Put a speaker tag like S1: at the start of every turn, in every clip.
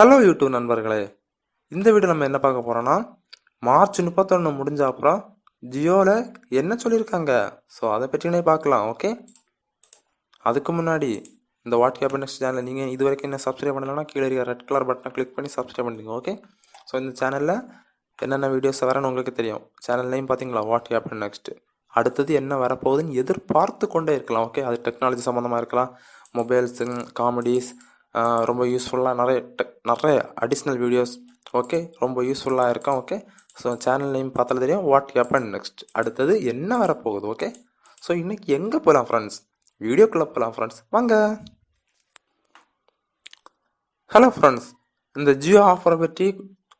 S1: Hello YouTube நண்பர்களே, இந்த video நம்ம என்ன பார்க்க போகிறோன்னா, மார்ச் 31 முடிஞ்ச அப்புறம் ஜியோவில் என்ன சொல்லியிருக்காங்க, ஸோ அதை பற்றினே பார்க்கலாம். ஓகே, அதுக்கு முன்னாடி இந்த வாட் ஹேப்பன் நெக்ஸ்ட் சேனலை நீங்கள் இது வரைக்கும் என்ன சப்ஸ்கிரைப் பண்ணலைன்னா கீழே இருக்க ரெட் கலர் பட்டனை கிளிக் பண்ணி சப்ஸ்கிரைப் பண்ணிடுங்க. ஓகே, ஸோ இந்த சேனலில் என்னென்ன வீடியோஸ் வரேன்னு உங்களுக்கு தெரியும். சேனல் நேம் பார்த்தீங்களா, வாட் ஹேப்பன் நெக்ஸ்ட். அடுத்தது என்ன வரப்போகுதுன்னு எதிர்பார்த்து கொண்டே இருக்கலாம். ஓகே, அது டெக்னாலஜி சம்மந்தமாக இருக்கலாம், மொபைல்ஸு, காமெடிஸ், ரொம்ப யூஸ்ஃபுல்லாக நிறைய அடிஷ்னல் வீடியோஸ். ஓகே, ரொம்ப யூஸ்ஃபுல்லாக இருக்கும். ஓகே, ஸோ சேனல் நேம் பார்த்தாலும் தெரியும், வாட் ஹேப்பன் நெக்ஸ்ட். அடுத்தது என்ன வரப்போகுது. ஓகே, ஸோ இன்றைக்கி எங்கே போகலாம் ஃப்ரெண்ட்ஸ், வீடியோக்குள்ளே போகலாம் ஃப்ரெண்ட்ஸ், வாங்க. ஹலோ ஃப்ரெண்ட்ஸ், இந்த ஜியோ ஆஃபரை பற்றி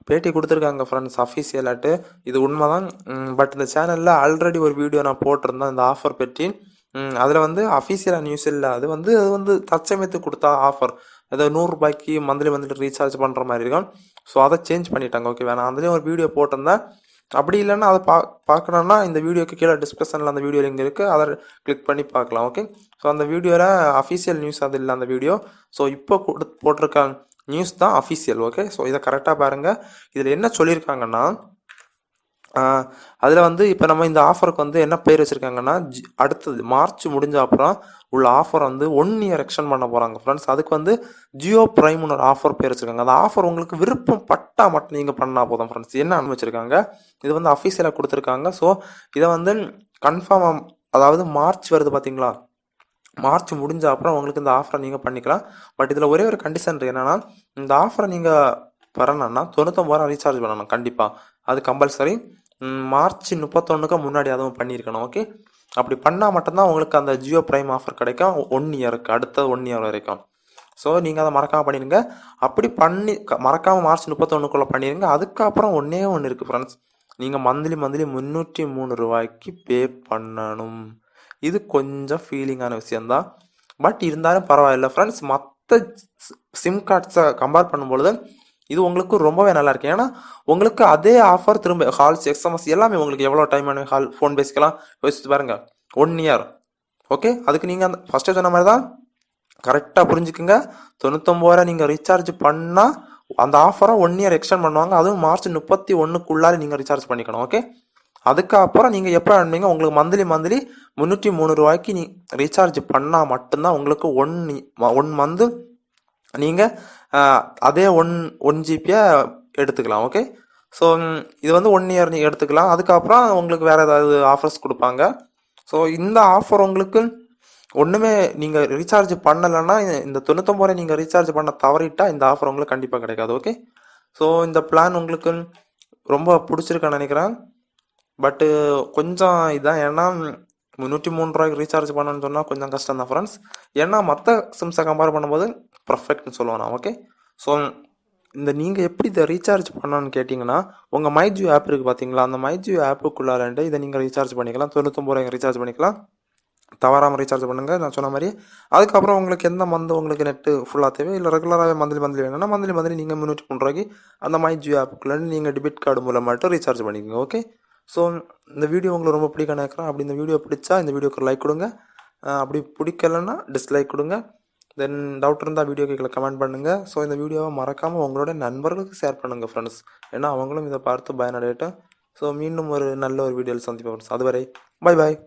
S1: பேட்டி கொடுத்துருக்காங்க ஃப்ரெண்ட்ஸ் அஃபீஷியலாட்டு. இது உண்மை தான். பட் இந்த சேனலில் ஆல்ரெடி ஒரு வீடியோ நான் போட்டிருந்தேன் இந்த ஆஃபர் பற்றி. அதில் வந்து அஃபீஷியலாக நியூஸ் இல்லை, அது வந்து தற்சமயத்துக்கு கொடுத்தா ஆஃபர், அதாவது 100 ரூபாய்க்கு மந்த்லி ரீசார்ஜ் பண்ணுற மாதிரி இருக்கும். ஸோ அதை சேஞ்ச் பண்ணிட்டாங்க. ஓகே, நான் அதுலேயும் ஒரு வீடியோ போட்டிருந்தேன். அப்படி இல்லைன்னா அதை பார்க்கணுன்னா இந்த வீடியோக்கு கீழே டிஸ்கிரிப்ஷனில் அந்த வீடியோ லிங்க் இருக்குது, அதை கிளிக் பண்ணி பார்க்கலாம். ஓகே, ஸோ அந்த வீடியோவில் அஃபீஷியல் நியூஸ் அது இல்லை அந்த வீடியோ. ஸோ இப்போ போட்டிருக்க நியூஸ் தான் அஃபீஷியல். ஓகே, ஸோ இதை கரெக்டாக பாருங்கள். இதில் என்ன சொல்லியிருக்காங்கன்னா, அதில் வந்து இப்போ நம்ம இந்த ஆஃபருக்கு வந்து என்ன பேர் வச்சுருக்காங்கன்னா, அடுத்தது மார்ச் முடிஞ்ச அப்புறம் உள்ள ஆஃபர் வந்து 1 இயர் எக்ஸ்டெண்ட் பண்ண போகிறாங்க ஃப்ரெண்ட்ஸ். அதுக்கு வந்து ஜியோ ப்ரைம்னு ஒரு ஆஃபர் பேர் வச்சுருக்காங்க. அந்த ஆஃபர் உங்களுக்கு விருப்பம் பட்டா மட்டும் நீங்கள் பண்ணால் போதும் ஃப்ரெண்ட்ஸ். என்ன அனுப்பிச்சிருக்காங்க, இது வந்து அஃபீஷியலாக கொடுத்துருக்காங்க. ஸோ இதை வந்து கன்ஃபார்ம், அதாவது மார்ச் வருது பார்த்தீங்களா, மார்ச் முடிஞ்ச அப்புறம் உங்களுக்கு இந்த ஆஃபரை நீங்கள் பண்ணிக்கலாம். பட் இதில் ஒரே ஒரு கண்டிஷன் என்னென்னா, இந்த ஆஃபரை நீங்கள் வரணும்னா 99 ரூபா ரீசார்ஜ் பண்ணணும் கண்டிப்பாக, அது கம்பல்சரி. மார்ச் 31க்கு முன்னாடி அதுவும் பண்ணியிருக்கணும். ஓகே, அப்படி பண்ணால் மட்டும்தான் உங்களுக்கு அந்த ஜியோ ப்ரைம் ஆஃபர் கிடைக்கும் 1 இயருக்கு, அடுத்த 1 இயர் வரைக்கும். ஸோ நீங்கள் அதை மறக்காமல் பண்ணிடுங்க. அப்படி மறக்காமல் மார்ச் 31க்குள்ளே பண்ணிடுங்க. அதுக்கப்புறம் ஒன்றே இருக்குது ஃப்ரெண்ட்ஸ், நீங்கள் மந்த்லி 303 ரூபாய்க்கு பே பண்ணணும். இது கொஞ்சம் ஃபீலிங்கான விஷயந்தான், பட் இருந்தாலும் பரவாயில்ல ஃப்ரெண்ட்ஸ். மற்ற சிம் கார்ட்ஸை கம்பேர் பண்ணும்பொழுது இது உங்களுக்கு ரொம்பவே நல்லா இருக்கு. ஏன்னா உங்களுக்கு அதே ஆஃபர் திரும்ப கால்ஸ், எஸ்எம்எஸ் எல்லாமே உங்களுக்கு எவ்வளோ டைம் வேணும் கால் ஃபோன் பேசிக்கலாம். யோசிச்சு பாருங்க, 1 இயர். ஓகே, அதுக்கு நீங்கள் அந்த ஃபஸ்ட்டு சொன்ன மாதிரி தான் கரெக்டாக புரிஞ்சுக்குங்க. 99 ரூபா நீங்கள் ரீசார்ஜ் பண்ணால் அந்த ஆஃபரை 1 இயர் எக்ஸ்டெண்ட் பண்ணுவாங்க. அதுவும் மார்ச் 31க்குள்ளார நீங்கள் ரீசார்ஜ் பண்ணிக்கணும். ஓகே, அதுக்கப்புறம் நீங்கள் எப்போ அனுப்பிங்க, உங்களுக்கு மந்த்லி 303 ரூபாய்க்கு நீ ரீசார்ஜ் பண்ணால் மட்டும்தான் உங்களுக்கு 1 மந்த்து நீங்கள் அதே ஒன் ஜிபியை எடுத்துக்கலாம். ஓகே, ஸோ இது வந்து 1 இயர் நீங்கள் எடுத்துக்கலாம். அதுக்கப்புறம் உங்களுக்கு வேறு ஏதாவது ஆஃபர்ஸ் கொடுப்பாங்க. ஸோ இந்த ஆஃபர் உங்களுக்கு ஒன்றுமே நீங்கள் ரீசார்ஜ் பண்ணலைன்னா, இந்த 99 ரூபாய் நீங்கள் ரீசார்ஜ் பண்ண தவறிட்டா இந்த ஆஃபர் உங்களுக்கு கண்டிப்பாக கிடைக்காது. ஓகே, ஸோ இந்த பிளான் உங்களுக்கு ரொம்ப பிடிச்சிருக்கான்னு நினைக்கிறேன். பட்டு கொஞ்சம் இதுதான், ஏன்னா 303 ரூபாய்க்கு ரீசார்ஜ் பண்ணணும்னு சொன்னால் கொஞ்சம் கஷ்டம் தான் ஃப்ரெண்ட்ஸ். ஏன்னா மற்ற சிம்ஸை கம்பேர் பண்ணும்போது பர்ஃபெக்ட்னு சொல்லுவேன் நான். ஓகே, ஸோ நீங்கள் எப்படி இதை ரீசார்ஜ் பண்ணணும்னு கேட்டிங்கன்னா, உங்கள் மைஜியோ ஆப் இருக்குது பார்த்தீங்களா, அந்த மைஜியோ ஆப்புக்குள்ளாரண்டு இதை நீங்கள் ரீசார்ஜ் பண்ணிக்கலாம். 99 ரூபாய்க்கு ரீசார்ஜ் பண்ணிக்கலாம். தவறாமல் ரீசார்ஜ் பண்ணுங்கள் நான் சொன்ன மாதிரி. அதுக்கப்புறம் உங்களுக்கு எந்த மந்த் உங்களுக்கு நெட்டு ஃபுல்லாக தேவை இல்லை ரெகுலராகவே மந்த்லி வேணும்னா மந்த்லி நீங்கள் 303 ரூபாய்க்கு அந்த மைஜியோ ஆப்புக்குள்ளே நீங்கள் டெபிட் கார்டு மூலம் மட்டும் ரீசார்ஜ் பண்ணிக்கோங்க. ஓகே, ஸோ இந்த வீடியோ உங்களுக்கு ரொம்ப பிடிக்க நினைக்கிறேன். அப்படி இந்த வீடியோ பிடிச்சா இந்த வீடியோக்கு லைக் கொடுங்க, அப்படி பிடிக்கலைன்னா டிஸ்லைக் கொடுங்க. தென் டவுட் இருந்தால் வீடியோ கீழே கமெண்ட் பண்ணுங்கள். ஸோ இந்த வீடியோவை மறக்காமல் உங்களோட நண்பர்களுக்கு ஷேர் பண்ணுங்கள் ஃப்ரெண்ட்ஸ், ஏன்னா அவங்களும் இதை பார்த்து பயனடையட்டும். ஸோ மீண்டும் ஒரு நல்ல ஒரு வீடியோவில் சந்திப்போம் ஃப்ரெண்ட்ஸ். அதுவரை பை பாய்.